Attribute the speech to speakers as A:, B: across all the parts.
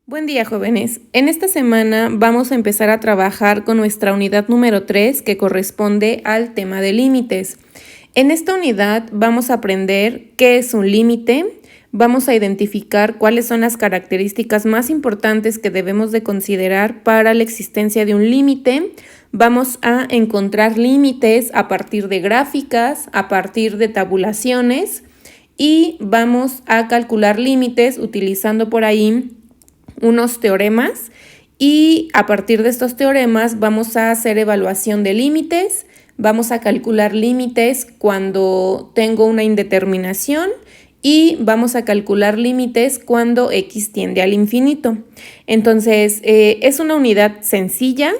A: Buen día, jóvenes. En esta semana vamos a empezar a trabajar con nuestra unidad número 3 que corresponde al tema de límites. En esta unidad vamos a aprender qué es un límite, vamos a identificar cuáles son las características más importantes que debemos de considerar para la existencia de un límite, vamos a encontrar límites a partir de gráficas, a partir de tabulaciones y vamos a calcular límites utilizando por ahí unos teoremas y a partir de estos teoremas vamos a hacer evaluación de límites, vamos a calcular límites cuando tengo una indeterminación y vamos a calcular límites cuando x tiende al infinito. Entonces, es una unidad sencilla,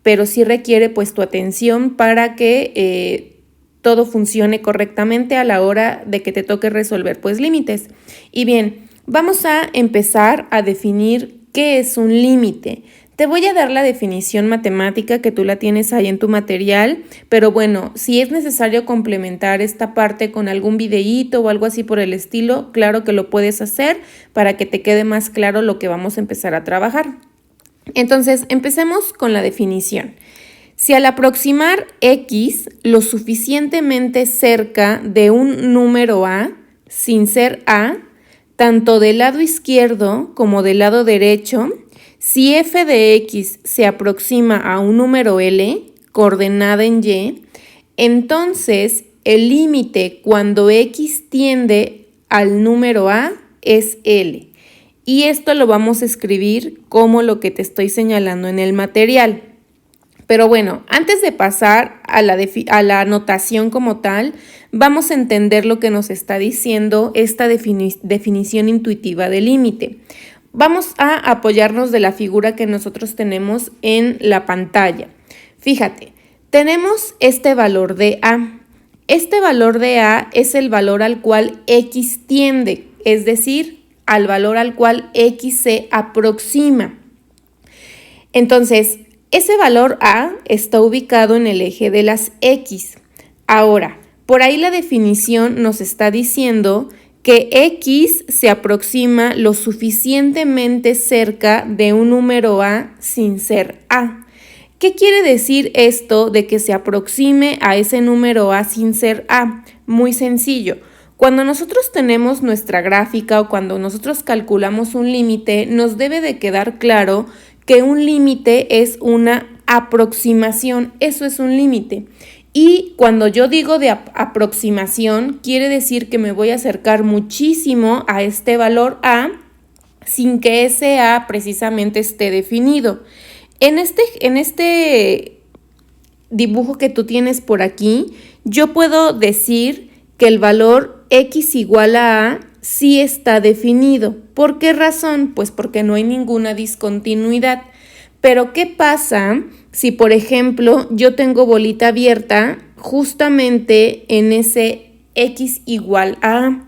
A: pero sí requiere pues tu atención para que todo funcione correctamente a la hora de que te toque resolver pues límites. Y bien, vamos a empezar a definir qué es un límite. Te voy a dar la definición matemática que tú la tienes ahí en tu material, pero bueno, si es necesario complementar esta parte con algún videíto o algo así por el estilo, claro que lo puedes hacer para que te quede más claro lo que vamos a empezar a trabajar. Entonces, empecemos con la definición. Si al aproximar x lo suficientemente cerca de un número a, sin ser a, tanto del lado izquierdo como del lado derecho, si f de x se aproxima a un número L, coordenada en Y, entonces el límite cuando x tiende al número A es L. Y esto lo vamos a escribir como lo que te estoy señalando en el material. Pero bueno, antes de pasar a la anotación como tal, vamos a entender lo que nos está diciendo esta definición intuitiva de límite. Vamos a apoyarnos de la figura que nosotros tenemos en la pantalla. Fíjate, tenemos este valor de A. Este valor de A es el valor al cual X tiende, es decir, al valor al cual X se aproxima. Entonces, ese valor A está ubicado en el eje de las X. Ahora, por ahí la definición nos está diciendo que X se aproxima lo suficientemente cerca de un número A sin ser A. ¿Qué quiere decir esto de que se aproxime a ese número A sin ser A? Muy sencillo. Cuando nosotros tenemos nuestra gráfica o cuando nosotros calculamos un límite, nos debe de quedar claro que un límite es una aproximación, eso es un límite. Y cuando yo digo de aproximación, quiere decir que me voy a acercar muchísimo a este valor A sin que ese A precisamente esté definido. En este dibujo que tú tienes por aquí, yo puedo decir que el valor X igual a A sí está definido. ¿Por qué razón? Pues porque no hay ninguna discontinuidad. Pero ¿qué pasa si, por ejemplo, yo tengo bolita abierta justamente en ese X igual a A?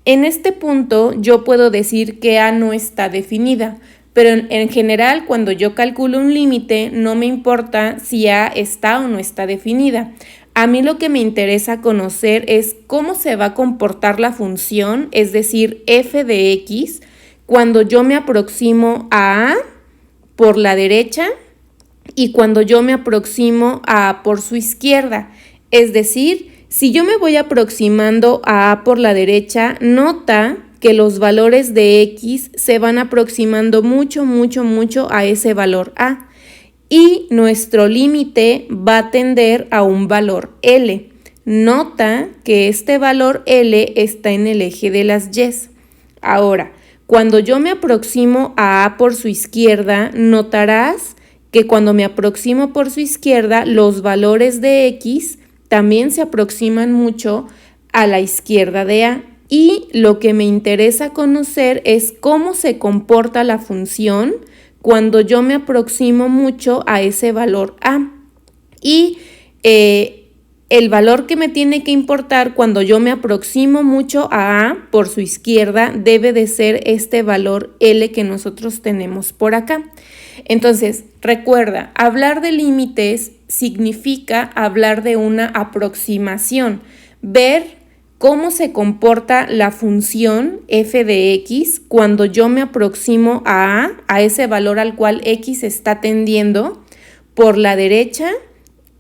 A: En este punto yo puedo decir que A no está definida, pero en general cuando yo calculo un límite no me importa si A está o no está definida. A mí lo que me interesa conocer es cómo se va a comportar la función, es decir, f de x, cuando yo me aproximo a A por la derecha y cuando yo me aproximo a A por su izquierda. Es decir, si yo me voy aproximando a A por la derecha, nota que los valores de x se van aproximando mucho a ese valor A. Y nuestro límite va a tender a un valor L. Nota que este valor L está en el eje de las Y. Ahora, cuando yo me aproximo a A por su izquierda, notarás que cuando me aproximo por su izquierda, los valores de X también se aproximan mucho a la izquierda de A. Y lo que me interesa conocer es cómo se comporta la función cuando yo me aproximo mucho a ese valor A. Y el valor que me tiene que importar cuando yo me aproximo mucho a A por su izquierda debe de ser este valor L que nosotros tenemos por acá. Entonces, recuerda, hablar de límites significa hablar de una aproximación, ver cómo se comporta la función f de x cuando yo me aproximo a ese valor al cual x está tendiendo por la derecha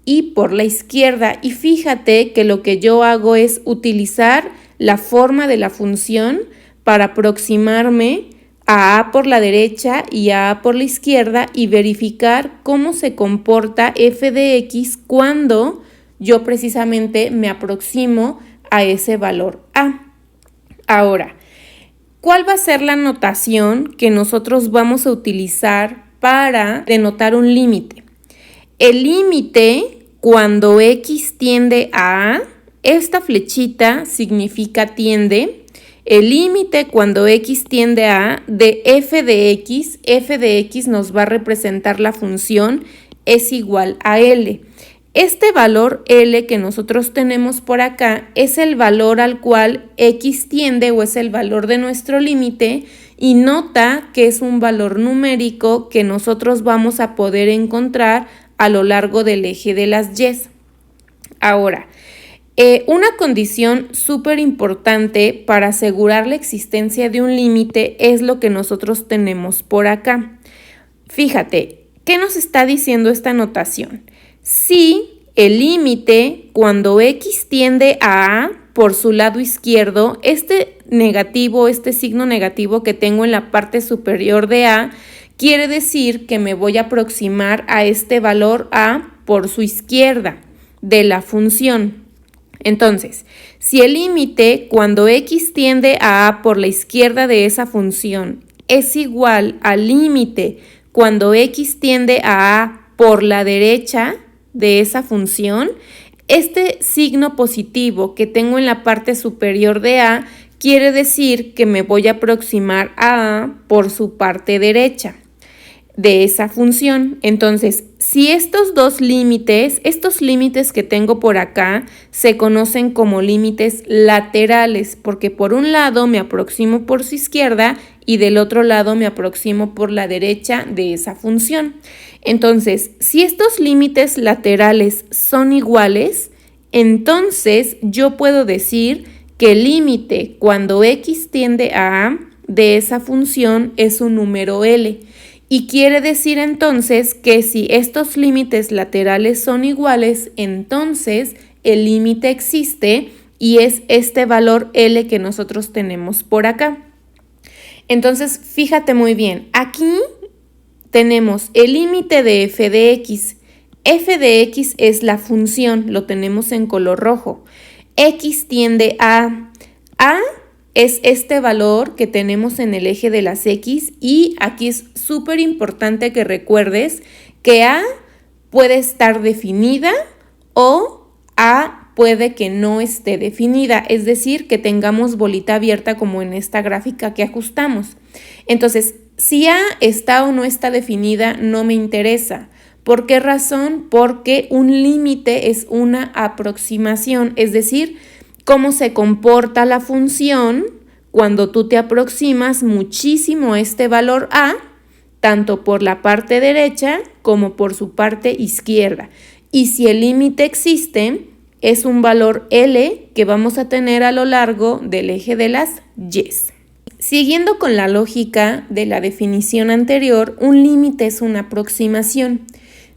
A: y por la izquierda. Y fíjate que lo que yo hago es utilizar la forma de la función para aproximarme a por la derecha y a por la izquierda y verificar cómo se comporta f de x cuando yo precisamente me aproximo a ese valor a. Ahora, ¿cuál va a ser la notación que nosotros vamos a utilizar para denotar un límite? El límite, cuando x tiende a, esta flechita significa tiende. El límite cuando x tiende a de f de x nos va a representar la función es igual a L. Este valor L que nosotros tenemos por acá es el valor al cual x tiende o es el valor de nuestro límite y nota que es un valor numérico que nosotros vamos a poder encontrar a lo largo del eje de las y's. Ahora, una condición súper importante para asegurar la existencia de un límite es lo que nosotros tenemos por acá. Fíjate, ¿qué nos está diciendo esta notación? Si el límite, cuando x tiende a por su lado izquierdo, este signo negativo que tengo en la parte superior de a, quiere decir que me voy a aproximar a este valor a por su izquierda de la función. Entonces, si el límite cuando x tiende a por la izquierda de esa función es igual al límite cuando x tiende a por la derecha de esa función, este signo positivo que tengo en la parte superior de a quiere decir que me voy a aproximar a a por su parte derecha de esa función. Entonces, si estos límites que tengo por acá se conocen como límites laterales, porque por un lado me aproximo por su izquierda y del otro lado me aproximo por la derecha de esa función. Entonces, si estos límites laterales son iguales, entonces yo puedo decir que el límite cuando x tiende a a de esa función es un número L. Y quiere decir entonces que si estos límites laterales son iguales, entonces el límite existe y es este valor L que nosotros tenemos por acá. Entonces, fíjate muy bien, aquí tenemos el límite de f de x. F de x es la función, lo tenemos en color rojo. X tiende a es este valor que tenemos en el eje de las X y aquí es súper importante que recuerdes que A puede estar definida o A puede que no esté definida, es decir, que tengamos bolita abierta como en esta gráfica que ajustamos. Entonces, si A está o no está definida no me interesa. ¿Por qué razón? Porque un límite es una aproximación, es decir, cómo se comporta la función cuando tú te aproximas muchísimo a este valor A, tanto por la parte derecha como por su parte izquierda. Y si el límite existe, es un valor L que vamos a tener a lo largo del eje de las Y's. Siguiendo con la lógica de la definición anterior, un límite es una aproximación.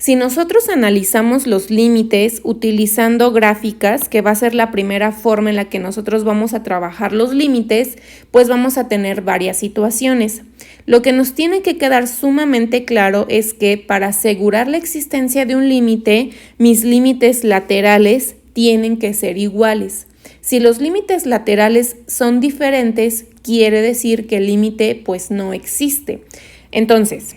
A: Si nosotros analizamos los límites utilizando gráficas, que va a ser la primera forma en la que nosotros vamos a trabajar los límites, pues vamos a tener varias situaciones. Lo que nos tiene que quedar sumamente claro es que para asegurar la existencia de un límite, mis límites laterales tienen que ser iguales. Si los límites laterales son diferentes, quiere decir que el límite pues no existe. Entonces,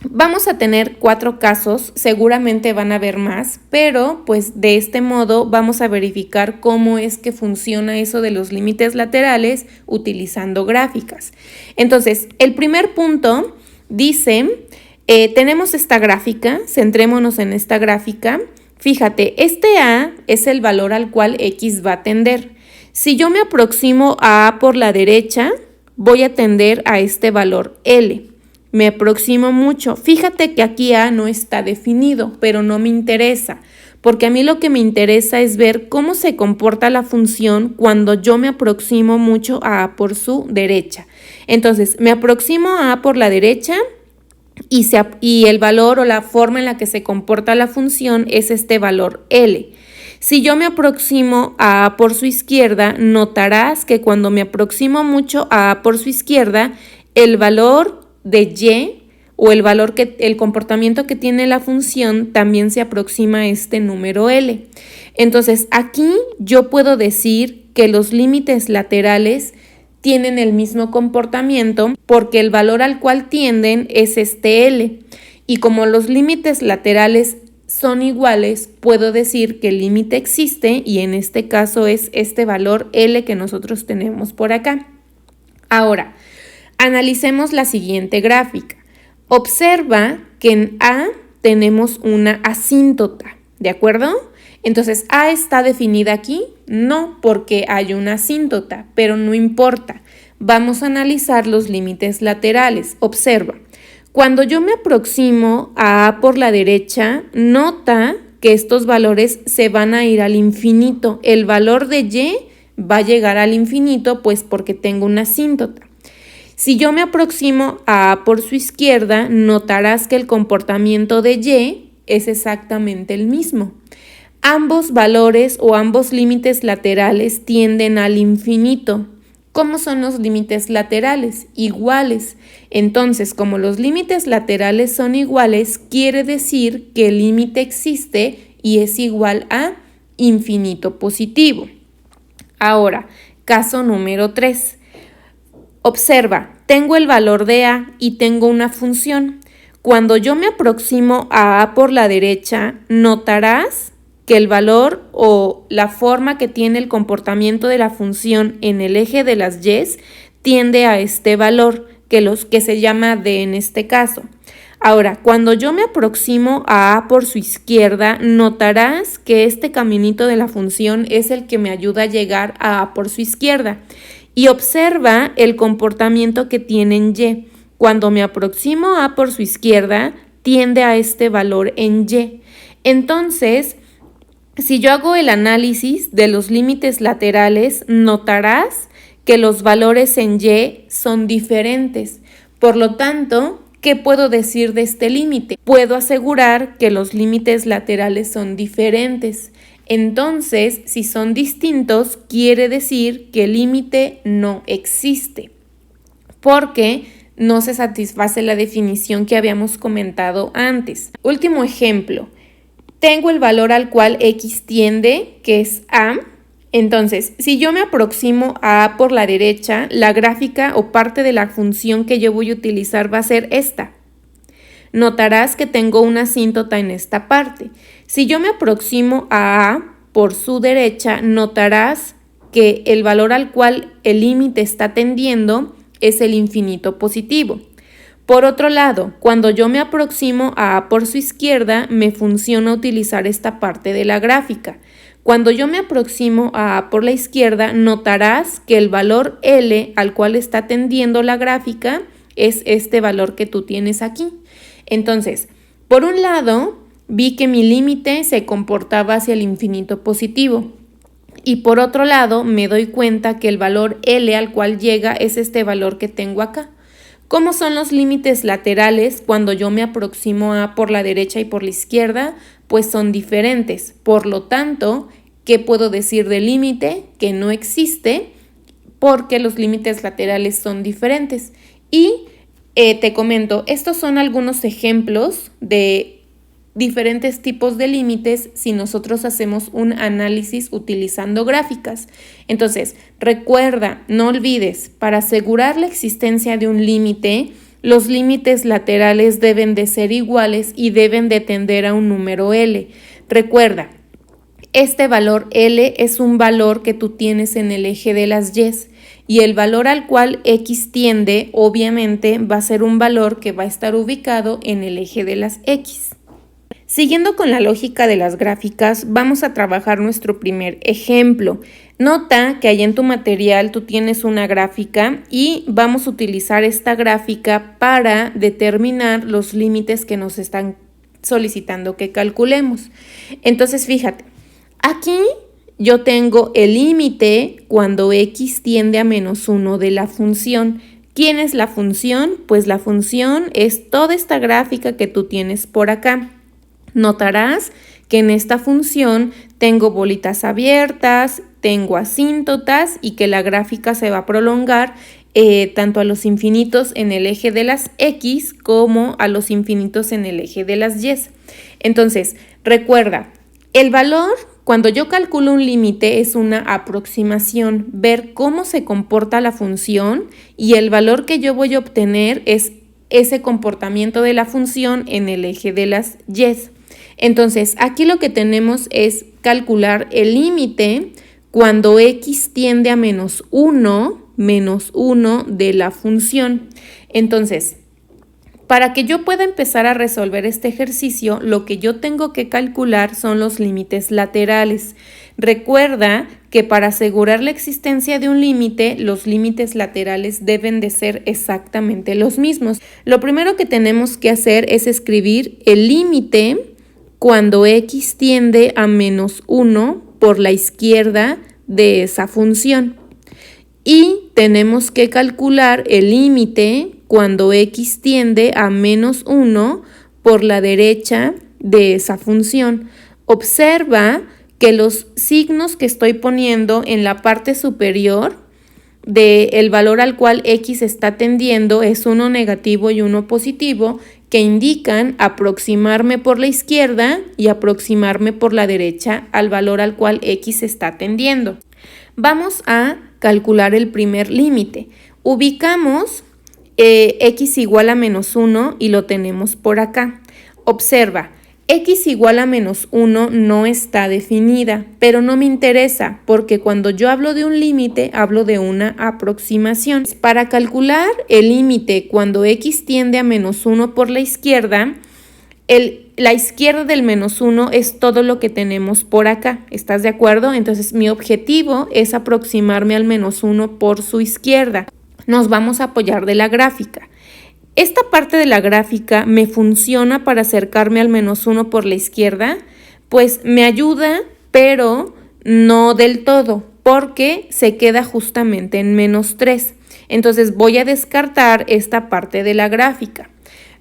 A: vamos a tener 4 casos, seguramente van a haber más, pero pues de este modo vamos a verificar cómo es que funciona eso de los límites laterales utilizando gráficas. Entonces, el primer punto dice, tenemos esta gráfica, centrémonos en esta gráfica. Fíjate, este A es el valor al cual X va a tender. Si yo me aproximo a A por la derecha, voy a tender a este valor L. Me aproximo mucho. Fíjate que aquí A no está definido, pero no me interesa. porque a mí lo que me interesa es ver cómo se comporta la función cuando yo me aproximo mucho a A por su derecha. Entonces, me aproximo a A por la derecha y el valor o la forma en la que se comporta la función es este valor L. Si yo me aproximo a A por su izquierda, notarás que cuando me aproximo mucho a A por su izquierda, el valor de Y o el comportamiento que tiene la función también se aproxima a este número L. Entonces, aquí yo puedo decir que los límites laterales tienen el mismo comportamiento porque el valor al cual tienden es este L. Y como los límites laterales son iguales, puedo decir que el límite existe y en este caso es este valor L que nosotros tenemos por acá. Ahora, analicemos la siguiente gráfica. Observa que en A tenemos una asíntota, ¿de acuerdo? Entonces, ¿A está definida aquí? No, porque hay una asíntota, pero no importa. Vamos a analizar los límites laterales. Observa, cuando yo me aproximo a A por la derecha, nota que estos valores se van a ir al infinito. El valor de Y va a llegar al infinito, pues porque tengo una asíntota. Si yo me aproximo a A por su izquierda, notarás que el comportamiento de Y es exactamente el mismo. Ambos valores o ambos límites laterales tienden al infinito. ¿Cómo son los límites laterales? Iguales. Entonces, como los límites laterales son iguales, quiere decir que el límite existe y es igual a infinito positivo. Ahora, caso número 3. Observa, tengo el valor de A y tengo una función. Cuando yo me aproximo a A por la derecha, notarás que el valor o la forma que tiene el comportamiento de la función en el eje de las Y's tiende a este valor, que se llama D en este caso. Ahora, cuando yo me aproximo a A por su izquierda, notarás que este caminito de la función es el que me ayuda a llegar a A por su izquierda. Y observa el comportamiento que tiene en Y. Cuando me aproximo a A por su izquierda, tiende a este valor en Y. Entonces, si yo hago el análisis de los límites laterales, notarás que los valores en Y son diferentes. Por lo tanto, ¿qué puedo decir de este límite? Puedo asegurar que los límites laterales son diferentes. Entonces, si son distintos, quiere decir que el límite no existe, porque no se satisface la definición que habíamos comentado antes. Último ejemplo, tengo el valor al cual X tiende, que es A. Entonces, si yo me aproximo a A por la derecha, la gráfica o parte de la función que yo voy a utilizar va a ser esta. Notarás que tengo una asíntota en esta parte. Si yo me aproximo a A por su derecha, notarás que el valor al cual el límite está tendiendo es el infinito positivo. Por otro lado, cuando yo me aproximo a A por su izquierda, me funciona utilizar esta parte de la gráfica. Cuando yo me aproximo a A por la izquierda, notarás que el valor L al cual está tendiendo la gráfica es este valor que tú tienes aquí. Entonces, por un lado, vi que mi límite se comportaba hacia el infinito positivo. Y por otro lado, me doy cuenta que el valor L al cual llega es este valor que tengo acá. ¿Cómo son los límites laterales cuando yo me aproximo a por la derecha y por la izquierda? Pues son diferentes. Por lo tanto, ¿qué puedo decir del límite? Que no existe porque los límites laterales son diferentes. Y te comento, estos son algunos ejemplos de diferentes tipos de límites si nosotros hacemos un análisis utilizando gráficas. Entonces, recuerda, no olvides, para asegurar la existencia de un límite, los límites laterales deben de ser iguales y deben de tender a un número L. Recuerda, este valor L es un valor que tú tienes en el eje de las Y's. Y el valor al cual X tiende, obviamente, va a ser un valor que va a estar ubicado en el eje de las X. Siguiendo con la lógica de las gráficas, vamos a trabajar nuestro primer ejemplo. Nota que ahí en tu material tú tienes una gráfica y vamos a utilizar esta gráfica para determinar los límites que nos están solicitando que calculemos. Entonces, fíjate, aquí yo tengo el límite cuando x tiende a -1 de la función. ¿Quién es la función? Pues la función es toda esta gráfica que tú tienes por acá. Notarás que en esta función tengo bolitas abiertas, tengo asíntotas y que la gráfica se va a prolongar tanto a los infinitos en el eje de las x como a los infinitos en el eje de las y. Entonces, recuerda, el valor, cuando yo calculo un límite, es una aproximación, ver cómo se comporta la función, y el valor que yo voy a obtener es ese comportamiento de la función en el eje de las y. Entonces, aquí lo que tenemos es calcular el límite cuando x tiende a -1 de la función. Entonces, para que yo pueda empezar a resolver este ejercicio, lo que yo tengo que calcular son los límites laterales. Recuerda que para asegurar la existencia de un límite, los límites laterales deben de ser exactamente los mismos. Lo primero que tenemos que hacer es escribir el límite cuando x tiende a -1 por la izquierda de esa función. Y tenemos que calcular el límite cuando x tiende a -1 por la derecha de esa función. Observa que los signos que estoy poniendo en la parte superior del valor al cual x está tendiendo es uno negativo y uno positivo, que indican aproximarme por la izquierda y aproximarme por la derecha al valor al cual x está tendiendo. Vamos a calcular el primer límite. Ubicamos x igual a -1 y lo tenemos por acá. Observa, x igual a -1 no está definida, pero no me interesa porque cuando yo hablo de un límite, hablo de una aproximación. Para calcular el límite cuando x tiende a -1 por la izquierda, la izquierda del -1 es todo lo que tenemos por acá. ¿Estás de acuerdo? Entonces, mi objetivo es aproximarme al -1 por su izquierda. Nos vamos a apoyar de la gráfica. Esta parte de la gráfica me funciona para acercarme al -1 por la izquierda, pues me ayuda, pero no del todo, porque se queda justamente en -3. Entonces voy a descartar esta parte de la gráfica.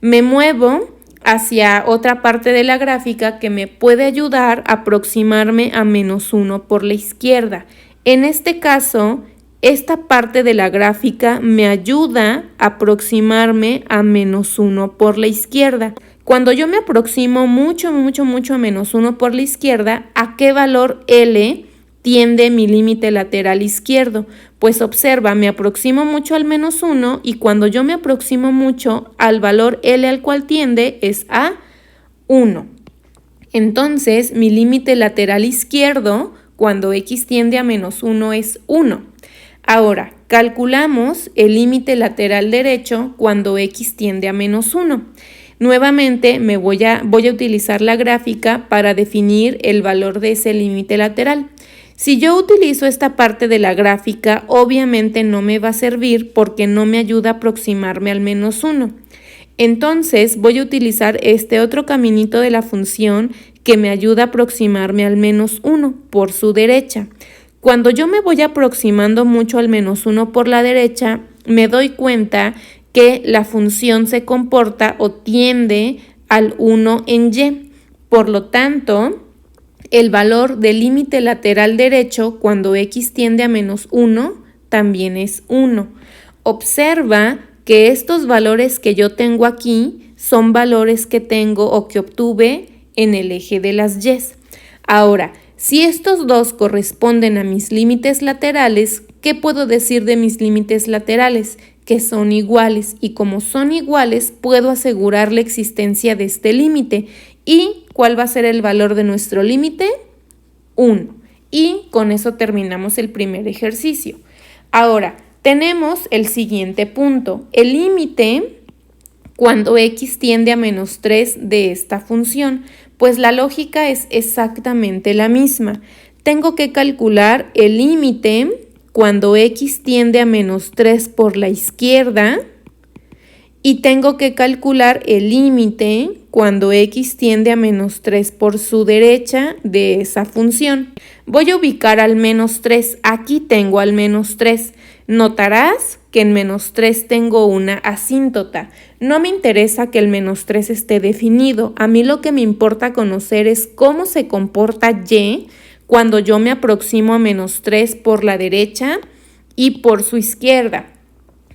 A: Me muevo hacia otra parte de la gráfica que me puede ayudar a aproximarme a -1 por la izquierda. En este caso, esta parte de la gráfica me ayuda a aproximarme a -1 por la izquierda. Cuando yo me aproximo mucho a -1 por la izquierda, ¿a qué valor L tiende mi límite lateral izquierdo? Pues observa, me aproximo mucho al -1 y cuando yo me aproximo mucho al valor L al cual tiende es a 1. Entonces, mi límite lateral izquierdo cuando x tiende a -1 es 1. Ahora, calculamos el límite lateral derecho cuando x tiende a -1. Nuevamente voy a utilizar la gráfica para definir el valor de ese límite lateral. Si yo utilizo esta parte de la gráfica, obviamente no me va a servir porque no me ayuda a aproximarme al -1. Entonces voy a utilizar este otro caminito de la función que me ayuda a aproximarme al -1 por su derecha. Cuando yo me voy aproximando mucho al -1 por la derecha, me doy cuenta que la función se comporta o tiende al 1 en y. Por lo tanto, el valor del límite lateral derecho cuando x tiende a -1 también es 1. Observa que estos valores que yo tengo aquí son valores que tengo o que obtuve en el eje de las y. Ahora, si estos dos corresponden a mis límites laterales, ¿qué puedo decir de mis límites laterales? Que son iguales, y como son iguales, puedo asegurar la existencia de este límite. ¿Y cuál va a ser el valor de nuestro límite? 1. Y con eso terminamos el primer ejercicio. Ahora, tenemos el siguiente punto. El límite cuando x tiende a -3 de esta función. Pues la lógica es exactamente la misma. Tengo que calcular el límite cuando x tiende a -3 por la izquierda y tengo que calcular el límite cuando x tiende a menos 3 por su derecha de esa función. Voy a ubicar al menos 3. Aquí tengo al menos 3. Notarás que en menos 3 tengo una asíntota. No me interesa que el menos 3 esté definido. A mí lo que me importa conocer es cómo se comporta y cuando yo me aproximo a menos 3 por la derecha y por su izquierda.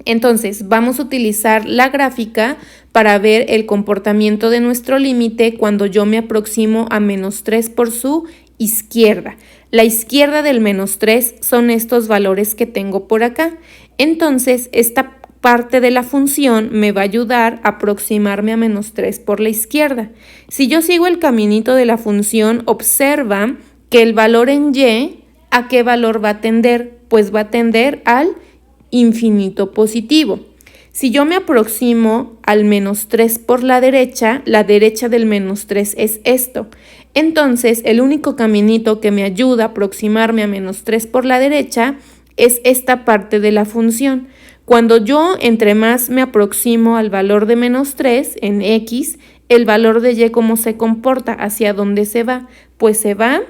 A: Entonces, vamos a utilizar la gráfica para ver el comportamiento de nuestro límite cuando yo me aproximo a menos 3 por su izquierda. La izquierda del menos 3 son estos valores que tengo por acá. Entonces, esta parte de la función me va a ayudar a aproximarme a menos 3 por la izquierda. Si yo sigo el caminito de la función, observa que el valor en y, ¿a qué valor va a tender? Pues va a tender al infinito positivo. Si yo me aproximo al menos 3 por la derecha del menos 3 es esto. Entonces, el único caminito que me ayuda a aproximarme a menos 3 por la derecha es esta parte de la función. Cuando yo entre más me aproximo al valor de menos 3 en x, el valor de y, ¿cómo se comporta? ¿Hacia dónde se va? Pues se va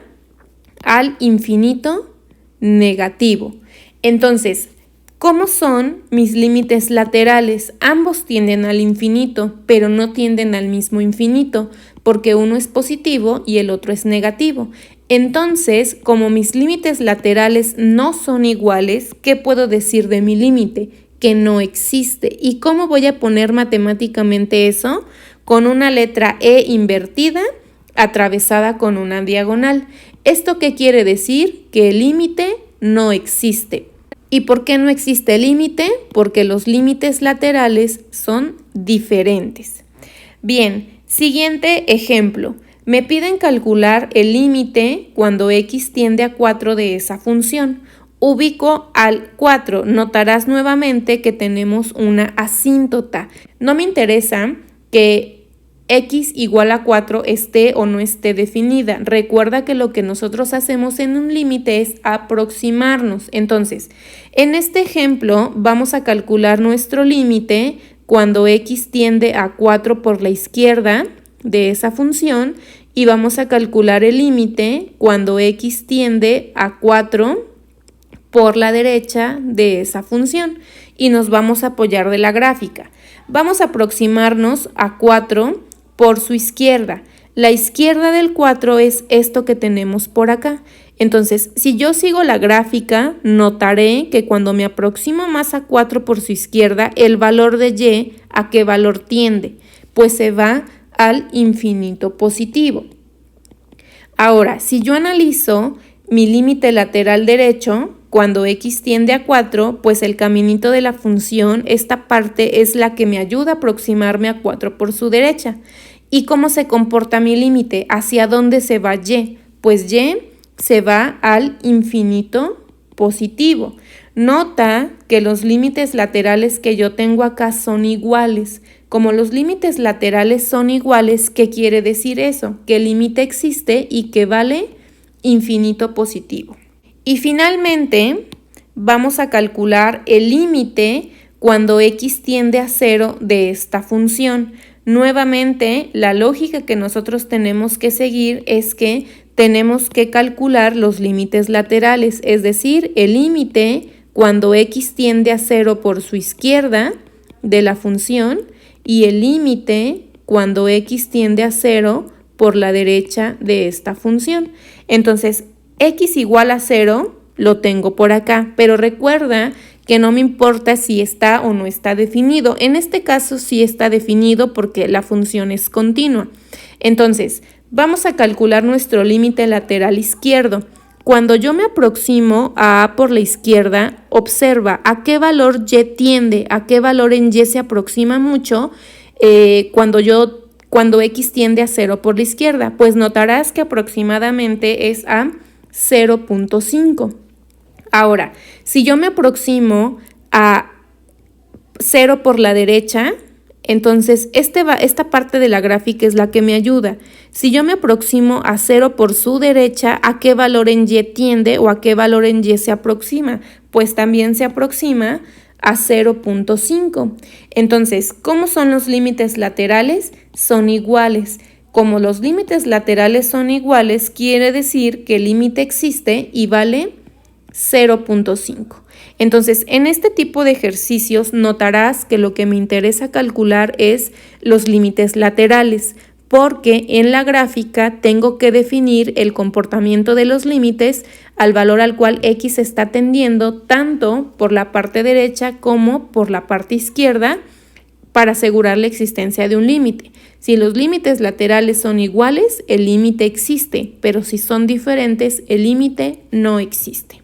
A: al infinito negativo. Entonces, ¿cómo son mis límites laterales? Ambos tienden al infinito, pero no tienden al mismo infinito, porque uno es positivo y el otro es negativo. Entonces, como mis límites laterales no son iguales, ¿qué puedo decir de mi límite? Que no existe. ¿Y cómo voy a poner matemáticamente eso? Con una letra E invertida atravesada con una diagonal. ¿Esto qué quiere decir? Que el límite no existe. ¿Y por qué no existe límite? Porque los límites laterales son diferentes. Bien, siguiente ejemplo. Me piden calcular el límite cuando x tiende a 4 de esa función. Ubico al 4. Notarás nuevamente que tenemos una asíntota. No me interesa que x igual a 4 esté o no esté definida. Recuerda que lo que nosotros hacemos en un límite es aproximarnos. Entonces, en este ejemplo vamos a calcular nuestro límite cuando x tiende a 4 por la izquierda de esa función y vamos a calcular el límite cuando x tiende a 4 por la derecha de esa función y nos vamos a apoyar de la gráfica. Vamos a aproximarnos a 4 por su izquierda. La izquierda del 4 es esto que tenemos por acá. Entonces, si yo sigo la gráfica, notaré que cuando me aproximo más a 4 por su izquierda, el valor de y, ¿a qué valor tiende? Pues se va al infinito positivo. Ahora, si yo analizo mi límite lateral derecho, cuando x tiende a 4, pues el caminito de la función, esta parte es la que me ayuda a aproximarme a 4 por su derecha. ¿Y cómo se comporta mi límite? ¿Hacia dónde se va y? Pues y se va al infinito positivo. Nota que los límites laterales que yo tengo acá son iguales. Como los límites laterales son iguales, ¿qué quiere decir eso? Que el límite existe y que vale infinito positivo. Y finalmente, vamos a calcular el límite cuando x tiende a 0 de esta función. Nuevamente, la lógica que nosotros tenemos que seguir es que tenemos que calcular los límites laterales, es decir, el límite cuando x tiende a 0 por su izquierda de la función y el límite cuando x tiende a 0 por la derecha de esta función. Entonces, x igual a 0 lo tengo por acá, pero recuerda que no me importa si está o no está definido. En este caso sí está definido porque la función es continua. Entonces, vamos a calcular nuestro límite lateral izquierdo. Cuando yo me aproximo a A por la izquierda, observa a qué valor y tiende, a qué valor en y se aproxima mucho cuando x tiende a 0 por la izquierda. Pues notarás que aproximadamente es a 0.5. Ahora, si yo me aproximo a 0 por la derecha, entonces esta parte de la gráfica es la que me ayuda. Si yo me aproximo a 0 por su derecha, ¿a qué valor en y tiende o a qué valor en y se aproxima? Pues también se aproxima a 0.5. Entonces, ¿cómo son los límites laterales? Son iguales. Como los límites laterales son iguales, quiere decir que el límite existe y vale 0.5. Entonces, en este tipo de ejercicios notarás que lo que me interesa calcular es los límites laterales, porque en la gráfica tengo que definir el comportamiento de los límites al valor al cual x está tendiendo tanto por la parte derecha como por la parte izquierda para asegurar la existencia de un límite. Si los límites laterales son iguales, el límite existe, pero si son diferentes, el límite no existe.